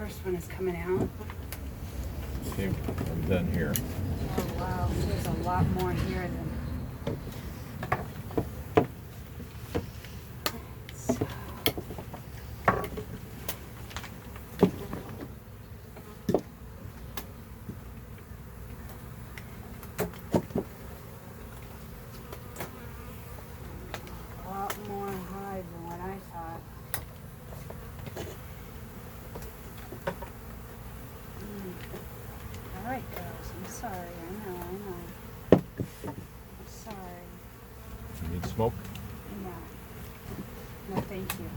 first one is coming out. Okay, I'm done here. Oh wow, there's a lot more here than. So. A lot more hide than what I thought. All right, girls. I'm sorry. I know. I'm sorry. You need smoke? No. No, thank you.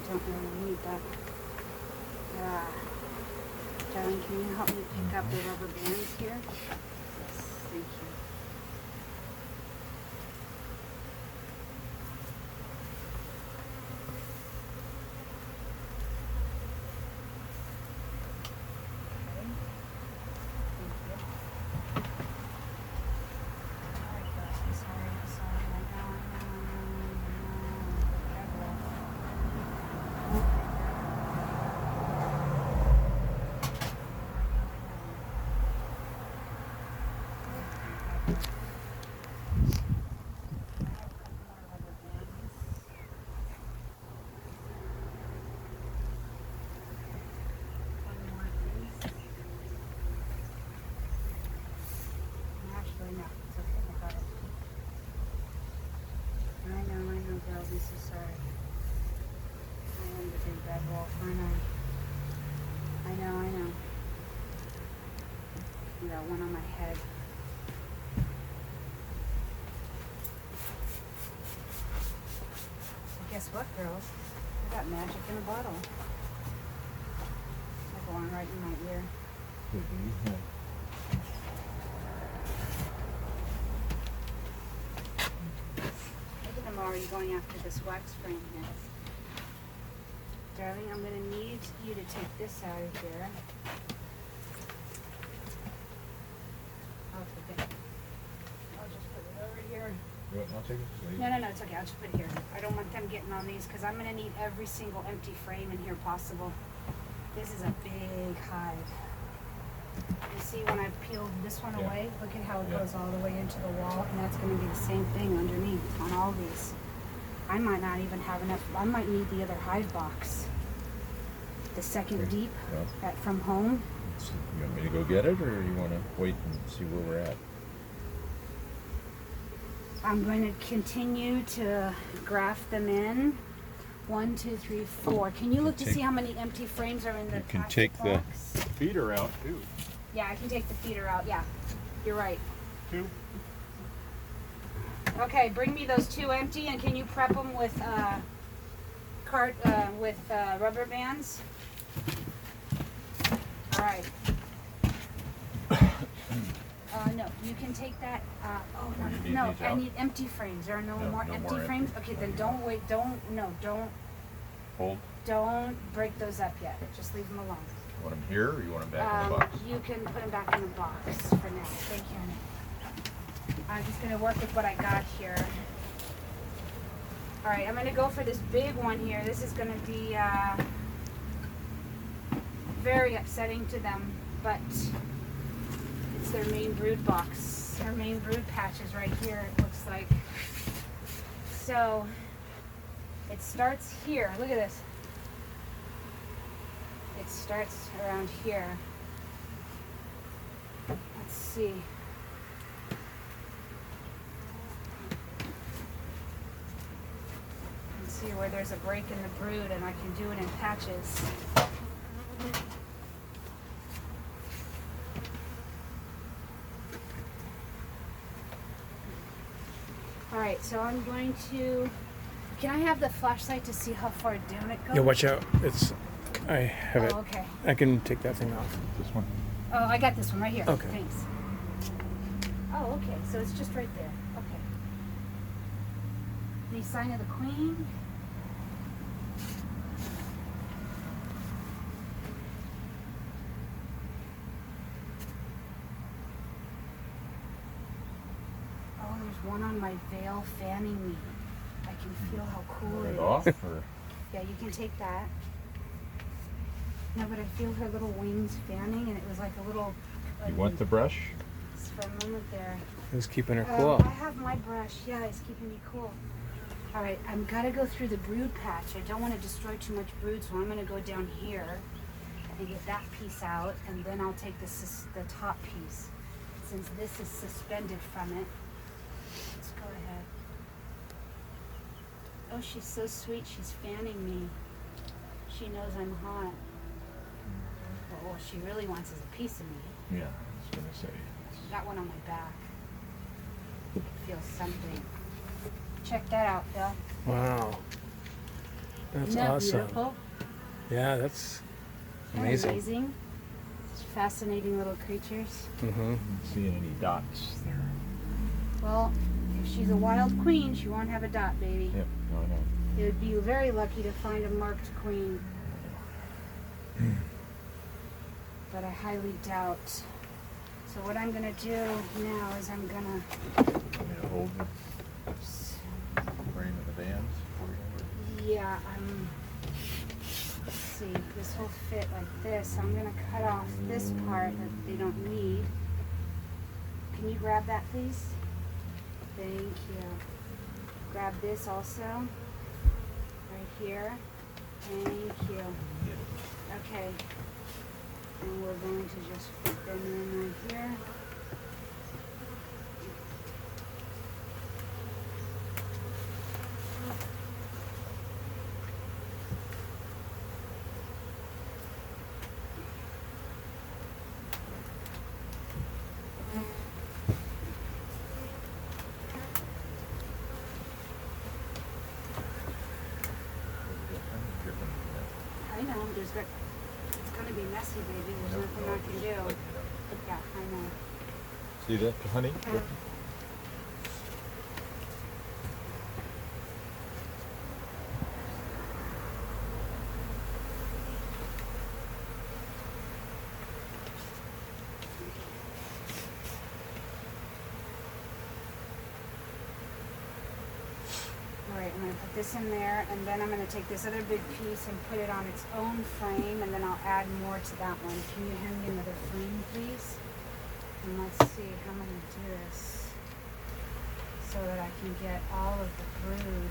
Don't really need that. Yeah. Darling, can you help me pick up the rubber bands here? Yes, thank you. I'm so sorry. I am the big bad wolf, aren't I? I know. I got one on my head. Well, guess what, girls? I got magic in a bottle. It's going right in my ear. I'm already going after this wax frame here. Darling, I'm going to need you to take this out of here. I'll take it. I'll just put it over here. You want, I'll take it? No, it's okay. I'll just put it here. I don't want them getting on these because I'm going to need every single empty frame in here possible. This is a big hive. You see when I peeled this one away, look at how it goes all the way into the wall, and that's going to be the same thing underneath on all these. I might not even have enough. I might need the other hive box. The second deep from home. You want me to go get it, or you want to wait and see where we're at? I'm going to continue to graft them in. 1, 2, 3, 4. Can you look to see how many empty frames are in the You can take the box? feeder out too. Yeah, I can take the feeder out. Yeah, you're right. 2. Okay, bring me those 2 empty, and can you prep them with rubber bands? All right. No, you can take that. No, I need empty frames. There are no more empty frames. Okay, then don't wait. Don't Hold. Don't break those up yet. Just leave them alone. You want them here, or you want them back in the box? You can put them back in the box for now. Thank you, honey. I'm just gonna work with what I got here. All right, I'm gonna go for this big one here. This is gonna be very upsetting to them, but It's their main brood box. Their main brood patch is right here, it looks like. So it starts here. Look at this. It starts around here. Let's see. Let's see where there's a break in the brood, and I can do it in patches. Alright, so I'm going to... Can I have the flashlight to see how far down it goes? Yeah, watch out. I have it. Oh, okay. I can take that thing off. This one? Oh, I got this one right here. Okay. Thanks. Oh, okay. So it's just right there. Okay. The sign of the queen. Oh, there's one on my veil fanning me. I can feel how cool it Right is. off or? Yeah, you can take that. No, but I feel her little wings fanning, and it was like a little... You want the brush? For a moment there. It's keeping her cool. I have my brush. Yeah, it's keeping me cool. All right, I'm gotta go through the brood patch. I don't want to destroy too much brood, so I'm gonna go down here and get that piece out, and then I'll take the top piece. Since this is suspended from it, let's go ahead. Oh, she's so sweet. She's fanning me. She knows I'm hot. But what she really wants is a piece of me. Yeah, I was gonna say. Got one on my back. Feel something. Check that out, Phil. Wow. That's Isn't that awesome. beautiful? Yeah, that's Isn't that amazing. amazing. It's fascinating little creatures. Mm-hmm. Not seeing any dots there. Well, if she's a wild queen, she won't have a dot, baby. Yep, no, I know. It would be very lucky to find a marked queen. But I highly doubt. So what I'm gonna do now is I'm gonna Want me to hold the frame of the bands for you? yeah, let's see, this will fit like this. I'm gonna cut off this part that they don't need. Can you grab that, please? Thank you. Grab this also, right here. Thank you. Okay. And we're going to just fit them in right here. I know, it's gonna be messy, baby. There's nothing I can do. Yeah, I know. See that, honey? Alright, I'm gonna put this in there, and then I'm gonna take this other big piece and put it on its own frame, and then I'll add more to that one. Can you hand me another frame, please? And let's see, how am I gonna do this so that I can get all of the brood.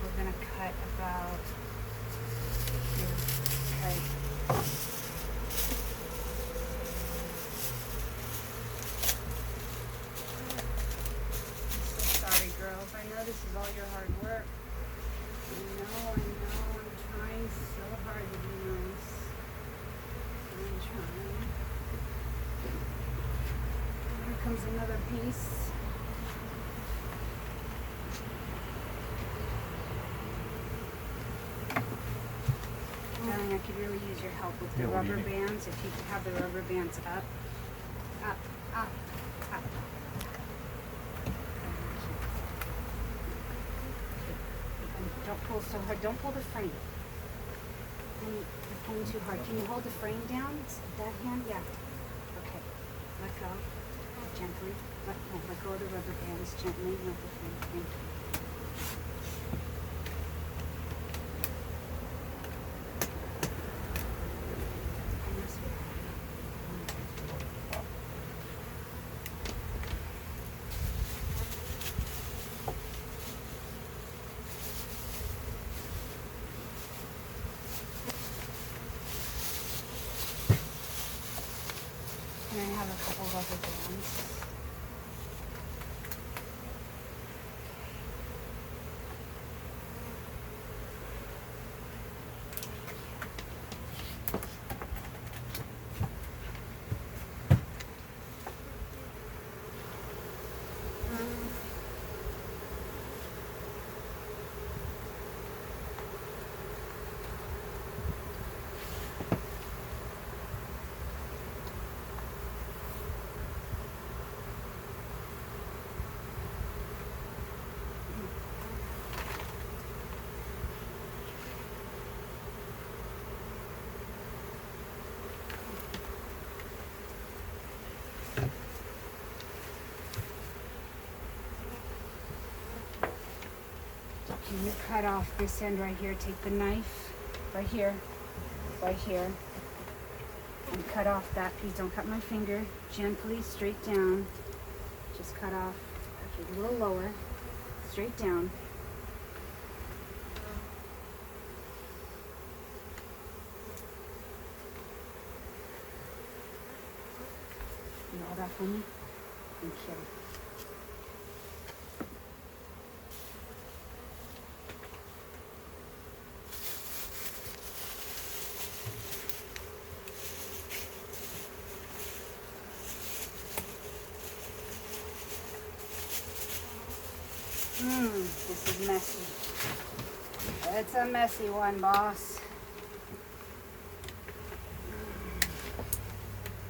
We're gonna cut about here. Okay. Sorry, girls. I know this is all your hard work. I know. I'm trying so hard to be nice. I'm trying. Here comes another piece. Darling, I could really use your help with the Yeah, what do you rubber need? bands. If you could have the rubber bands up. Up, up, up. Don't pull so hard. Don't pull the frame. You're pulling too hard. Can you hold the frame down? That hand? Yeah. Okay. Let go. Gently. Let go of the rubber bands gently. Not the frame. Thank you. And Nice. Can you cut off this end right here? Take the knife right here, and cut off that piece. Don't cut my finger. Gently, straight down. Just cut off. Okay, a little lower. Straight down. You all that for me? Thank you. This is messy. It's a messy one, boss.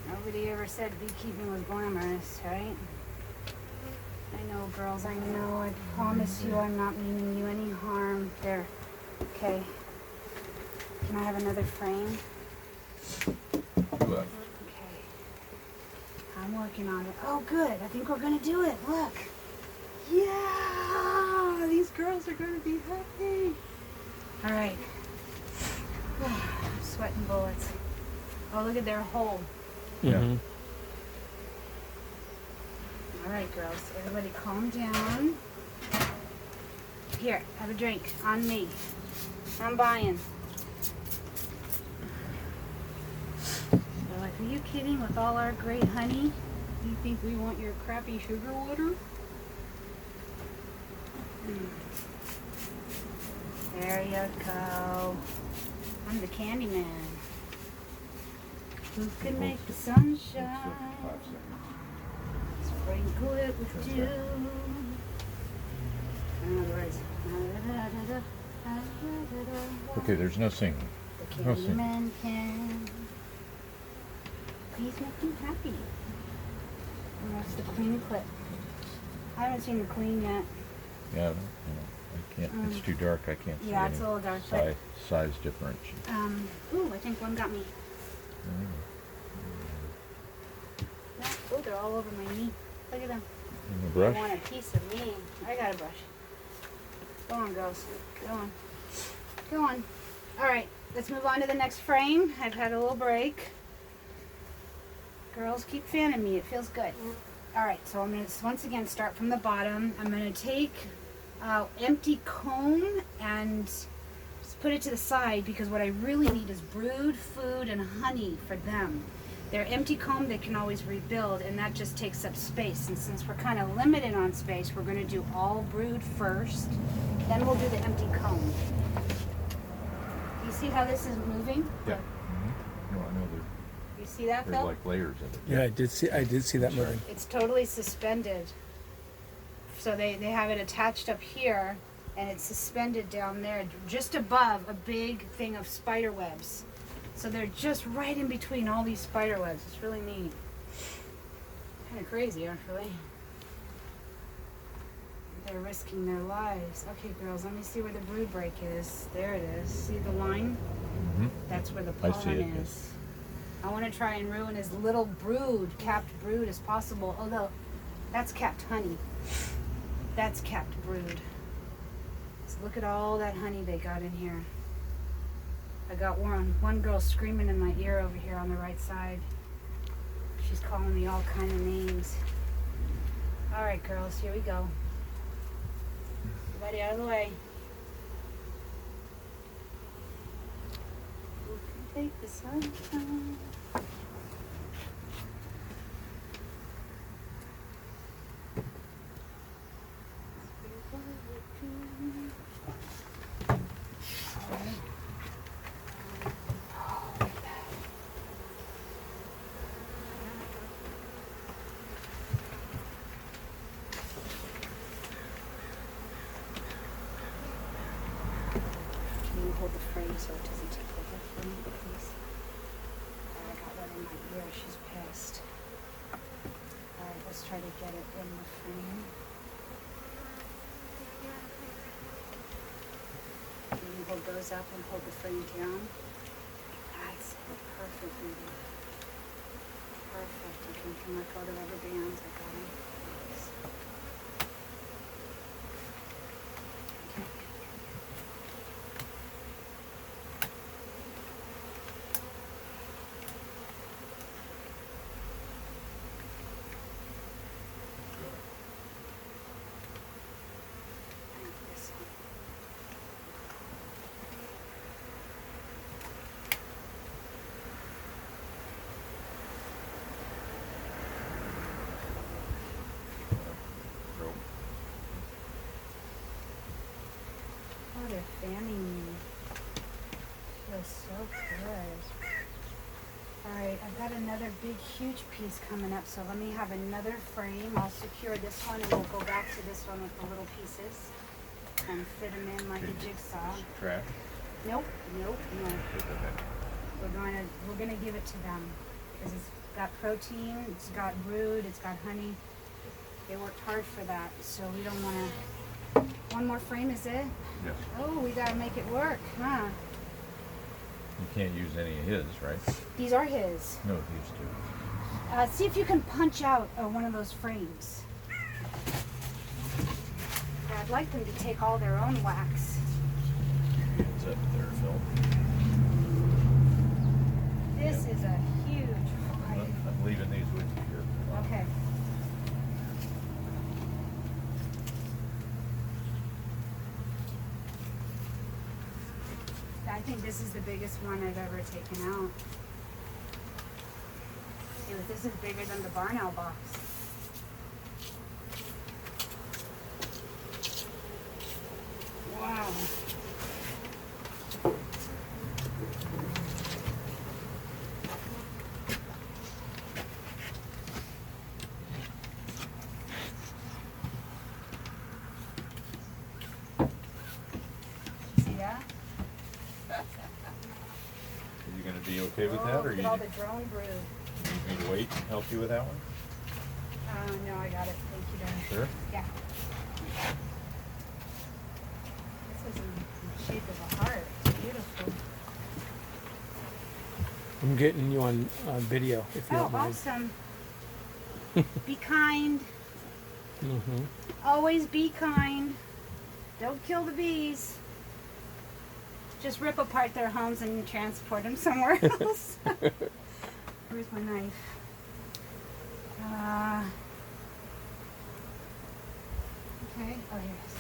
Nobody ever said beekeeping was glamorous, right? I know, girls, I know. I promise you I'm not meaning you any harm. There. Okay. Can I have another frame? But Okay. I'm working on it. Oh, good. I think we're going to do it. Look. Yeah! These girls are going to be happy. All right. I'm sweating bullets. Oh, look at their hole. yeah. Mhm. All right, girls. Everybody calm down. Here, have a drink. On me. I'm buying. They're like, are you kidding? With all our great honey? You think we want your crappy sugar water? There you go. I'm the candy man. Who can make the sun shine? Sprinkle it with dew. In other words, Okay, there's no singing. the no candy singing. man can. Please make me happy. And that's the Queen clip. I haven't seen the Queen yet. Yeah, I can't. It's too dark. I can't see Yeah, any it's a little dark, size, size difference. Ooh, I think one got me. No, ooh, they're all over my knee. Look at them. And the They brush. want a piece of me. I got a brush. Go on, girls. Go on. Go on. All right, let's move on to the next frame. I've had a little break. Girls, keep fanning me. It feels good. All right, so I'm going to once again start from the bottom. I'm going to take empty comb and just put it to the side because what I really need is brood, food, and honey for them. Their empty comb they can always rebuild, and that just takes up space. And since we're kind of limited on space, we're going to do all brood first. Then we'll do the empty comb. You see how this is moving? Yeah. No, I know You see that, there's Phil? like layers of it. Yeah, I did see that moving. It's totally suspended. So they have it attached up here, and it's suspended down there, just above a big thing of spider webs. So they're just right in between all these spider webs. It's really neat. Kind of crazy, actually. They're risking their lives. Okay, girls, let me see where the brood break is. There it is. See the line? Mm-hmm. That's where the I see pollen it, yes. is. I want to try and ruin as little brood, capped brood as possible. Although, that's capped honey. That's capped brood. So look at all that honey they got in here. I got one girl screaming in my ear over here on the right side. She's calling me all kind of names. All right, girls, here we go. Everybody out of the way. Who can take the sunshine? so it doesn't take over for me, please. I got one in my ear. She's pissed. Alright, let's try to get it in the frame. And you hold those up and hold the frame down. That's it. Perfect, baby. Perfect. Okay, you can let go of the rubber bands. I got them. Nice. Okay. And this one. Rope. Oh, they're fanning me. Feels so good. Alright, I've got another big, huge piece coming up, so let me have another frame. I'll secure this one and we'll go back to this one with the little pieces and fit them in like a jigsaw. Trash. Nope, nope, no. Okay. We're gonna give it to them because it's got protein, it's got brood, it's got honey. They worked hard for that, so we don't wanna. One more frame, is it? Yes. Oh, we gotta make it work, huh? You can't use any of his, right? These are his. No, these two. See if you can punch out one of those frames. Yeah, I'd like them to take all their own wax. Hands up there, Phil. This is a huge fight. I'm leaving these with you here. Okay. I think this is the biggest one I've ever taken out. This is bigger than the barn owl box. Wow. See that? Are you going to be okay with that, or Look you at all the drone brood. need me to wait and help you with that one? No, I got it. Thank you, darling. Sure. Yeah. This is in the shape of a heart. It's beautiful. I'm getting you on video if you Oh, don't mind. awesome. Be kind. Mm-hmm. Always be kind. Don't kill the bees. Just rip apart their homes and transport them somewhere else. Where's my knife? Okay. Oh, here it is.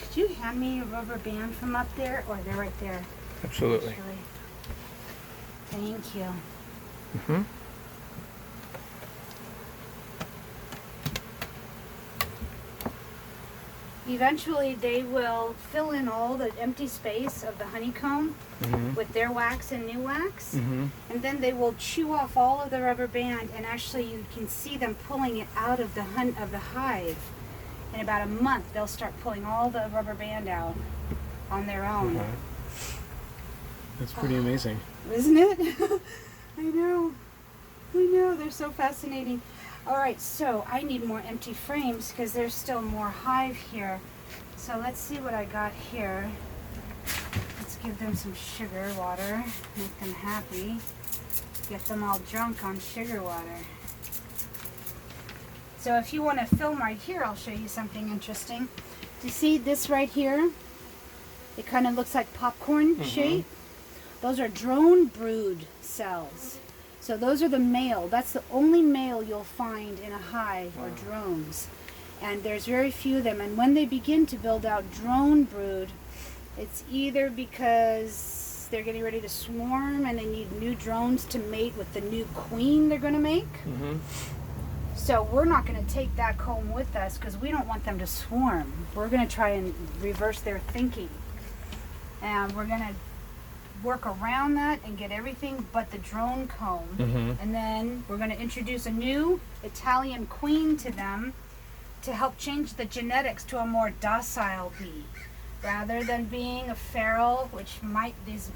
Could you hand me a rubber band from up there, or they're right there? Absolutely. Actually. Thank you. Mm-hmm. Eventually, they will fill in all the empty space of the honeycomb Mm-hmm. with their wax and new wax, Mm-hmm. and then they will chew off all of the rubber band, and actually you can see them pulling it out of the hive. In about a month, they'll start pulling all the rubber band out on their own. That's pretty amazing. Isn't it? I know. They're so fascinating. All right, so I need more empty frames because there's still more hive here. So let's see what I got here. Let's give them some sugar water, make them happy. Get them all drunk on sugar water. So if you want to film right here, I'll show you something interesting. Do you see this right here? It kind of looks like popcorn shape. Those are drone brood cells. So those are the male. That's the only male you'll find in a hive or drones. And there's very few of them. And when they begin to build out drone brood, it's either because they're getting ready to swarm and they need new drones to mate with the new queen they're going to make. So we're not going to take that comb with us because we don't want them to swarm. We're going to try and reverse their thinking. And we're going to work around that and get everything but the drone comb. And then we're going to introduce a new Italian queen to them to help change the genetics to a more docile bee. Rather than being a feral, which might, these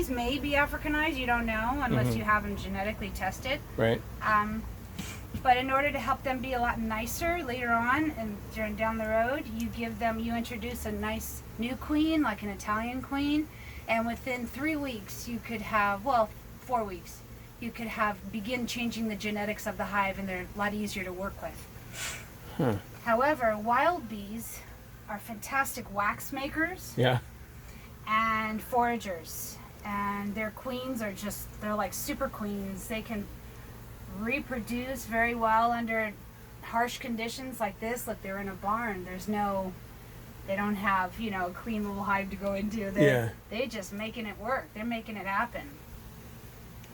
may be Africanized, you don't know unless you have them genetically tested. Right. But in order to help them be a lot nicer later on and down the road, you introduce a nice new queen, like an Italian queen, and within 3 weeks you could have, 4 weeks, you could begin changing the genetics of the hive, and they're a lot easier to work with. However, wild bees are fantastic wax makers Yeah. and foragers, and their queens are they're like super queens. They can reproduce very well under harsh conditions like this. Look, they're in a barn. They don't have, a clean little hive to go into. They're just making it work. They're making it happen,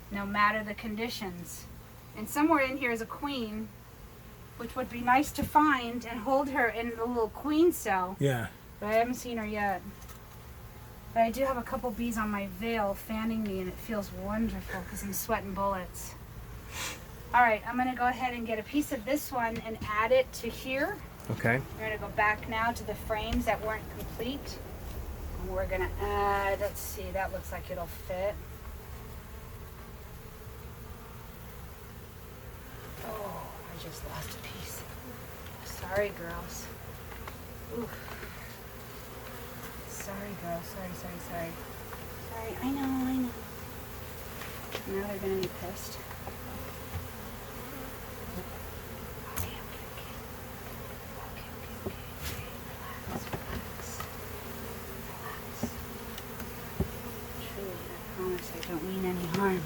no matter the conditions. And somewhere in here is a queen, which would be nice to find and hold her in the little queen cell. Yeah. But I haven't seen her yet. But I do have a couple bees on my veil fanning me, and it feels wonderful because I'm sweating bullets. All right, I'm going to go ahead and get a piece of this one and add it to here. Okay. We're going to go back now to the frames that weren't complete. And we're going to add, let's see, that looks like it'll fit. Oh, I just lost a piece. Sorry, girls. Oof. Sorry, girls. Sorry. Sorry, I know. Now they're going to be pissed. I don't mean any harm.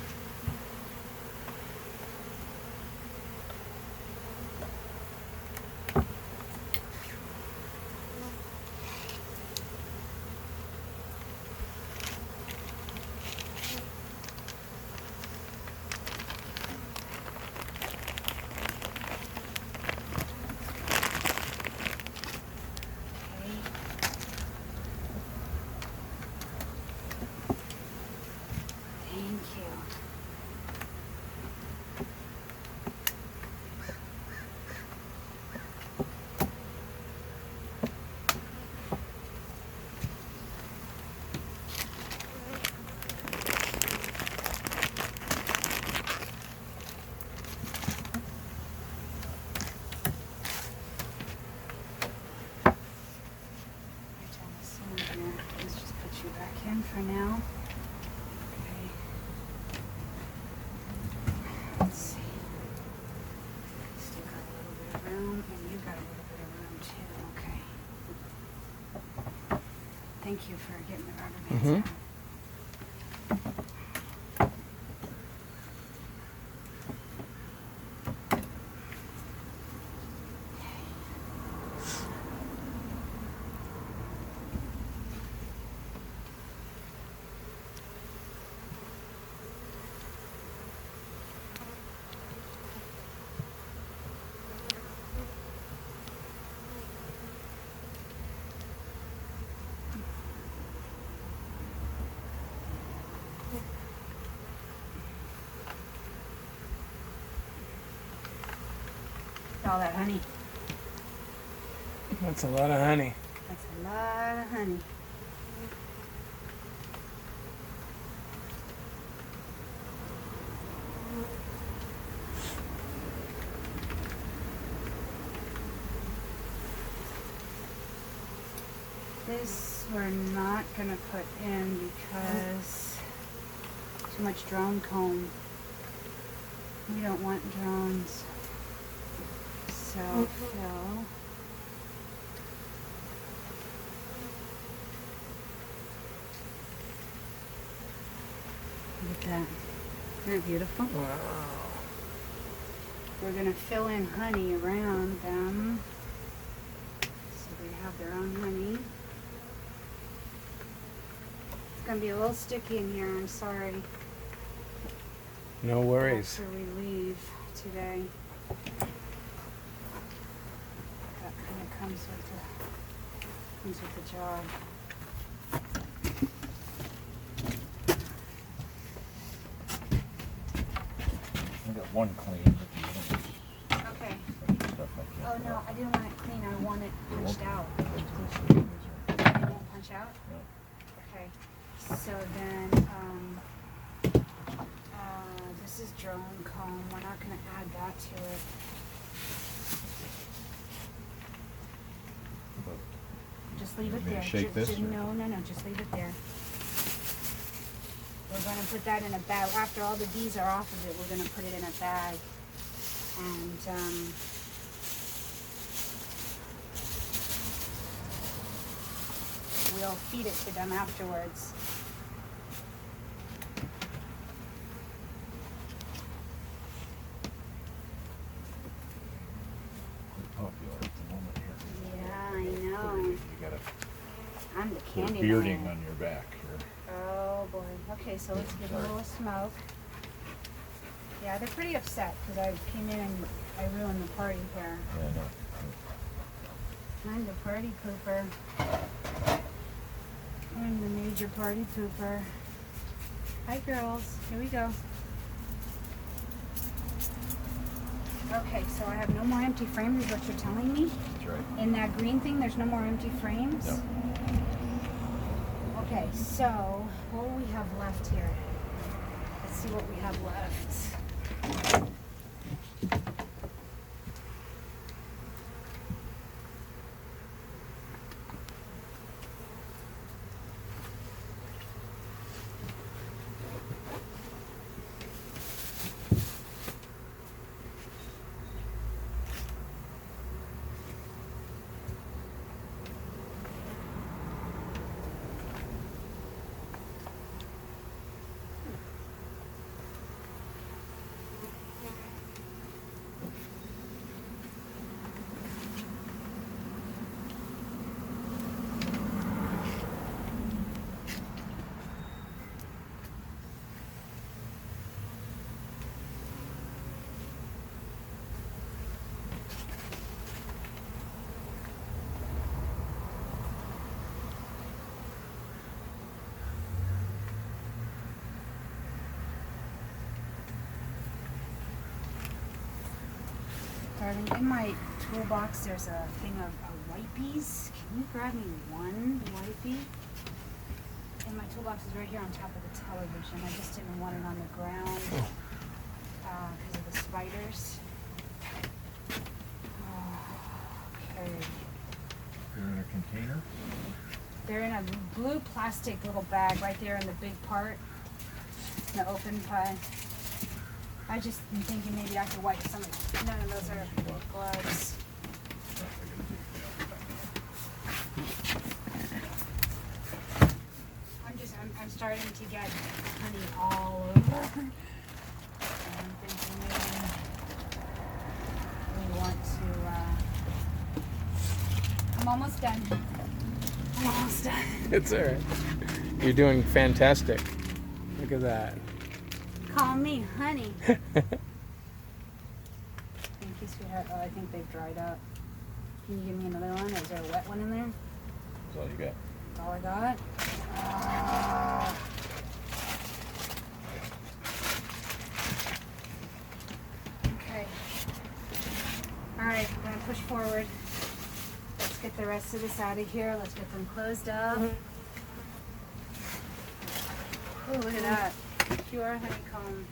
For now. Okay. Let's see. Still got a little bit of room, and you got a little bit of room too. Okay. Thank you for getting the rubber bands out. All that honey. That's a lot of honey. That's a lot of honey. This we're not going to put in because too much drone comb. We don't want drones. So, no. Look at that. Isn't that beautiful? Wow. We're going to fill in honey around them so they have their own honey. It's going to be a little sticky in here, I'm sorry. No worries. After we leave today. That kind of comes with the job. I got one clean. Okay. Stuff like Oh that. no, I didn't want it clean, I want it punched out. Yeah. It won't punch out? Okay. So then, this is drone comb. We're not gonna add that to it. Just leave You it want me to there. shake this, or- No, just leave it there. We're gonna put that in a bag. After all the bees are off of it, we're gonna put it in a bag. And, we'll feed it to them afterwards. Popular at the moment here. Yeah, I know. You gotta I'm the put candy bearding man. on your back here. Oh boy. Okay, so let's give it a Sorry. little smoke. Yeah, they're pretty upset because I came in and I ruined the party here. Yeah, I'm the party pooper. I'm the major party pooper. Hi girls, here we go. Okay, so I have no more empty frames is what you're telling me? that's right. In that green thing, there's no more empty frames? No. Okay, so what do we have left here? Let's see what we have left. Darling, in my toolbox there's a thing of wipies. Can you grab me one wipey? And my toolbox is right here on top of the television. I just didn't want it on the ground because of the spiders. Okay. You're in a container? They're in a blue plastic little bag right there in the big part, in the open pie. I just been thinking maybe I could wipe some of them. None of those are gloves. I'm starting to get honey all over. And I'm thinking maybe we want to, I'm almost done. I'm almost done. It's alright. You're doing fantastic. Look at that. Call me honey. Thank you, sweetheart. Oh, I think they've dried up. Can you give me another one? Is there a wet one in there? That's all you got. That's all I got. Okay. All right, I'm gonna push forward. Let's get the rest of this out of here. Let's get them closed up. Oh, look at that. Pure honeycomb.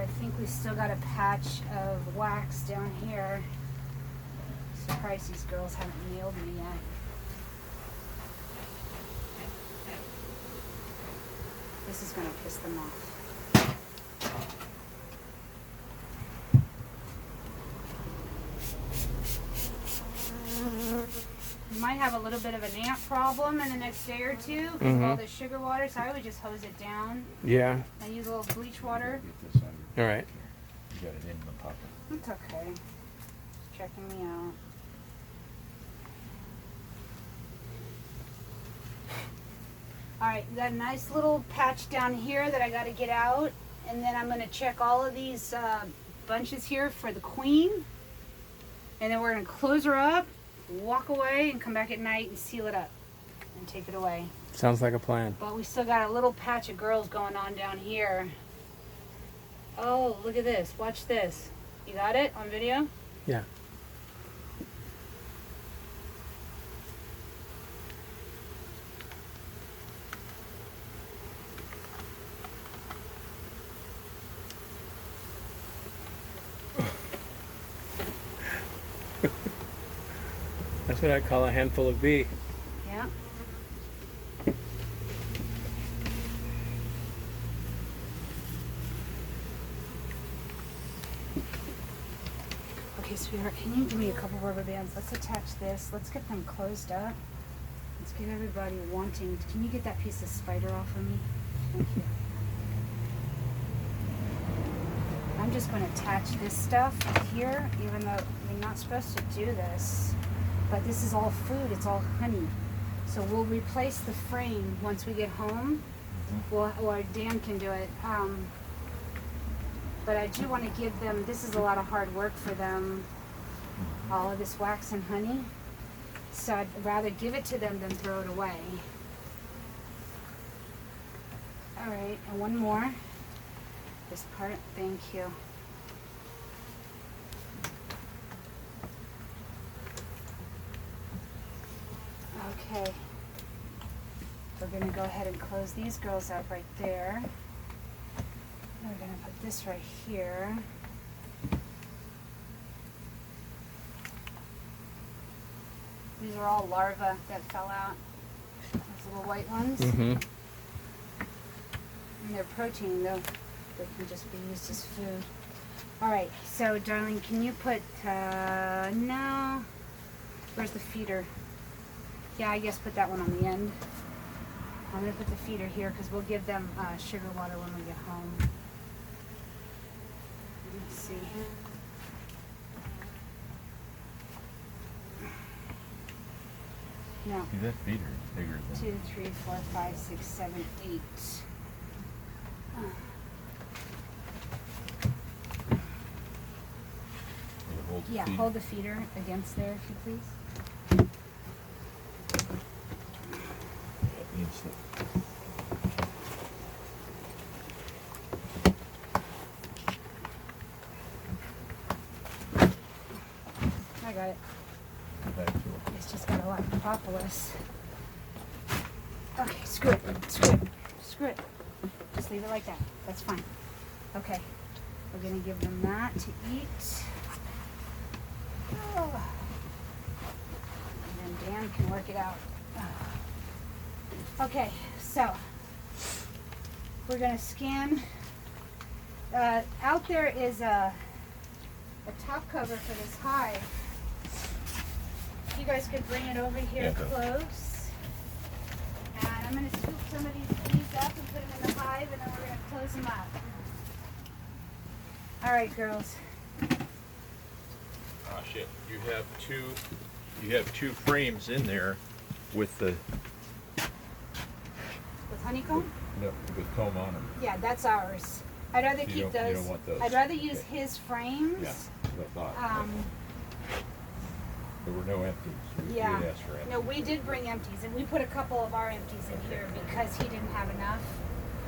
I think we still got a patch of wax down here. Surprised these girls haven't nailed me yet. This is gonna piss them off. You might have a little bit of an ant problem in the next day or two because of all this sugar water, so I would just hose it down Yeah. and use a little bleach water. Get this on your, All right. you got it in the pocket. It's okay. Just checking me out. Alright, we got a nice little patch down here that I gotta get out. And then I'm gonna check all of these bunches here for the queen. And then we're gonna close her up, walk away, and come back at night and seal it up and take it away. Sounds like a plan. But we still got a little patch of girls going on down here. Oh, look at this. Watch this. You got it on video? Yeah. That's what I call a handful of bee. Yeah. Okay, sweetheart, can you give me a couple rubber bands? Let's attach this. Let's get them closed up. Let's get everybody wanting. Can you get that piece of spider off of me? Thank you. I'm just going to attach this stuff here, even though you're not supposed to do this. But this is all food. It's all honey. So we'll replace the frame once we get home. Well, or Dan can do it. But I do want to give them, this is a lot of hard work for them, all of this wax and honey. So I'd rather give it to them than throw it away. All right, and one more. This part, thank you. Okay. We're gonna go ahead and close these girls up right there. We're gonna put this right here. These are all larvae that fell out. Those little white ones. Mm-hmm. And they're protein though. They can just be used as food. Alright, so darling, can you put, no. Where's the feeder? Yeah, I guess put that one on the end. I'm gonna put the feeder here because we'll give them sugar water when we get home. Let's see. No. See, that feeder is bigger than 2, 3, 4, 5, 6, 7, 8. hold the Yeah, feeder. hold the feeder against there if you please. That needs to- I got it. back to it. It's just got a lot of propolis. Okay, screw it, screw it, screw it. Just leave it like that. That's fine. Okay, we're gonna give them that to eat. Oh. And then Dan can work it out. Okay, so we're gonna scan. Out there is a top cover for this hive. You guys could bring it over here Yeah. close. And I'm going to scoop some of these bees up and put them in the hive, and then we're going to close them up. All right, girls. Ah, shit. You have two frames in there with the With honeycomb? with comb on them. Yeah, that's ours. I'd rather You keep don't- those. you don't want those. I'd rather use Okay. his frames. Yeah, that's what I thought. There were no empties. You Yeah. had asked for empties. No, we did bring empties, and we put a couple of our empties in here because he didn't have enough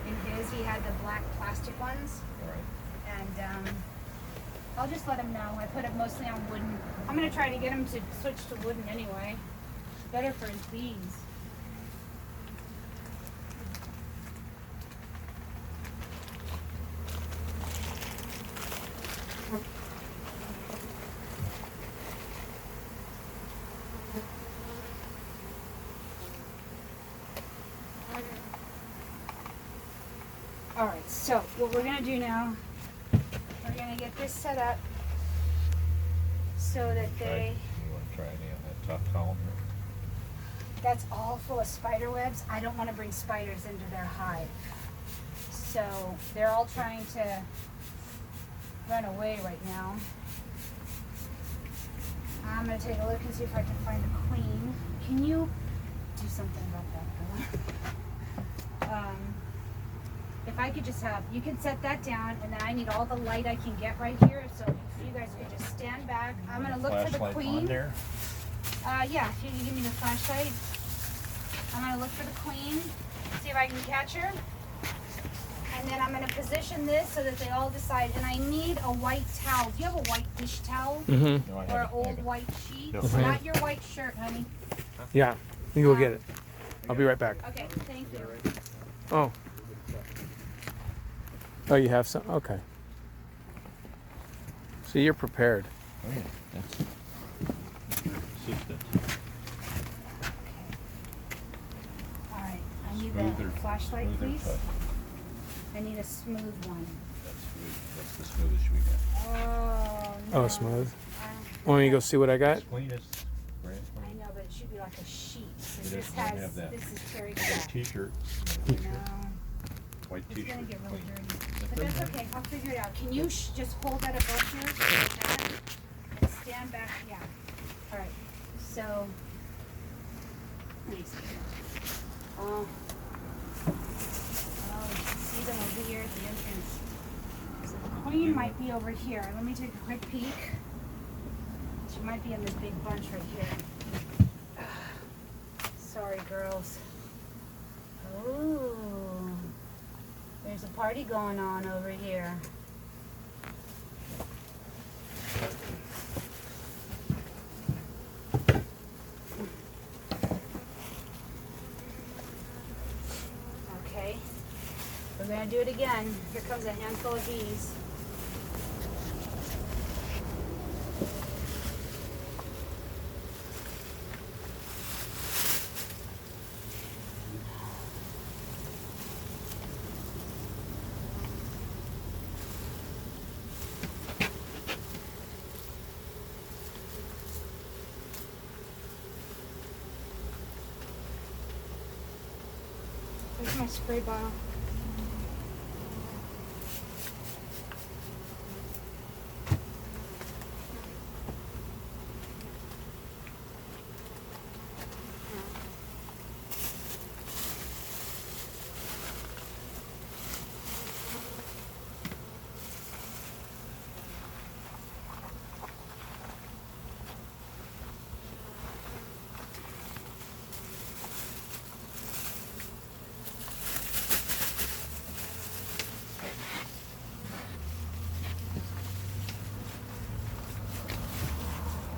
in his. He had the black plastic ones. All right. And I'll just let him know. I put it mostly on wooden. I'm going to try to get him to switch to wooden anyway. It's better for his bees. So what we're gonna do now, we're gonna get this set up so that they, You wanna try any on that top column here? that's all full of spider webs. I don't wanna bring spiders into their hive. So they're all trying to run away right now. I'm gonna take a look and see if I can find the queen. Can you do something about that, Bella? If I could just have, you can set that down, and then I need all the light I can get right here. So if you guys could just stand back, I'm gonna look for the Flashlight queen. on there? Yeah, if you can give me the flashlight. I'm gonna look for the queen, see if I can catch her. And then I'm gonna position this so that they all decide. And I need a white towel. Do you have a white dish towel? Mm-hmm. No, I Or an haven't. old white sheet? Yep. Mhm. Not your white shirt, honey. Yeah, you go get it. I'll be right back. Okay, thank you. Oh. Oh, you have some? Okay. So you're prepared. Oh, yeah, that's consistent. All right, I need Smoother- the flashlight, smoother please. cut. I need a smooth one. That's good. That's the smoothest we got. Oh, no. Oh, smooth. Want me to go see what I got? Cleanest, brand I clean. know, but it should be like a sheet. So It this is, might has, have that. this is terry Got a cloth. t-shirt, No, white it's t-shirt. gonna get really clean. dirty. But that's okay, I'll figure it out. Can you just hold that above here like that? And stand back, yeah. All right, so, let me see. Oh, you can see them over here at the entrance. So the queen might be over here. Let me take a quick peek. She might be in this big bunch right here. Sorry, girls. Ooh, there's a party going on over here. Okay, we're gonna do it again. Here comes a handful of bees. Where's my spray bottle?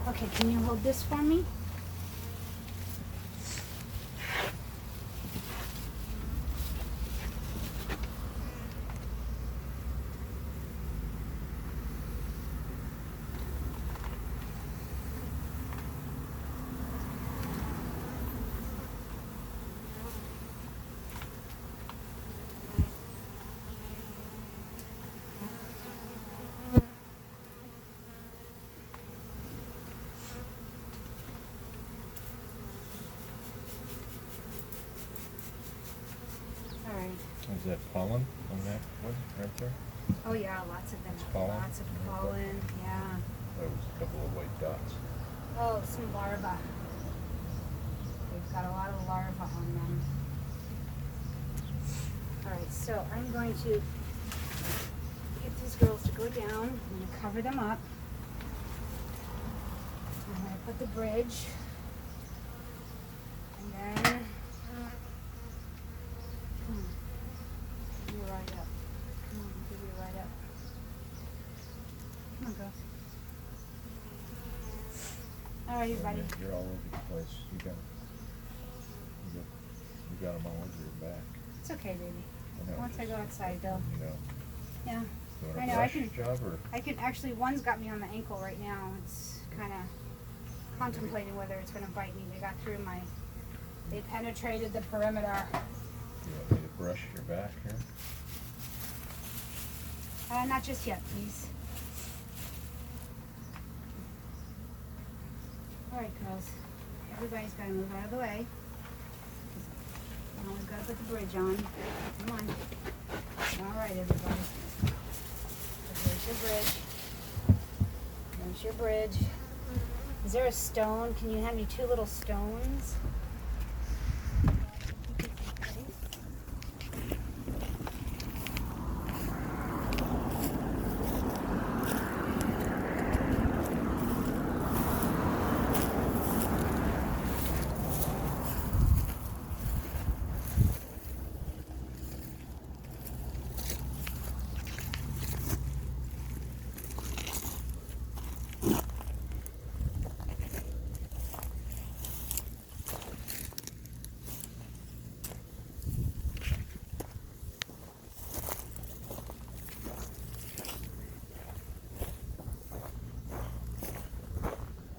Okay, can you hold this for me? All right. Is that pollen on that one right there? Oh yeah, lots of them. It's pollen? Lots of pollen. Yeah. That was a couple of white dots. Oh, some larvae. They've got a lot of larvae on them. All right, so I'm going to get these girls to go down. I'm going to cover them up. I'm going to put the bridge. And then, give you right up. Come on, give you right up. Come on, girls. All right, everybody. You're all over the place. You got them all over your back. It's okay, baby. I know, Once I just, go outside, they'll. You know, Yeah. you want I a know, I brush can- job or? I can actually, one's got me on the ankle right now. It's kind of contemplating whether it's going to bite me. They got through my, they penetrated the perimeter. You want me to brush your back here? Not just yet, please. All right, girls. Everybody's got to move out of the way. Now we've got to put the bridge on. Come on. All right, everybody. There's your bridge. There's your bridge. Is there a stone? Can you hand me 2 little stones?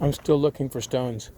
I'm still looking for stones.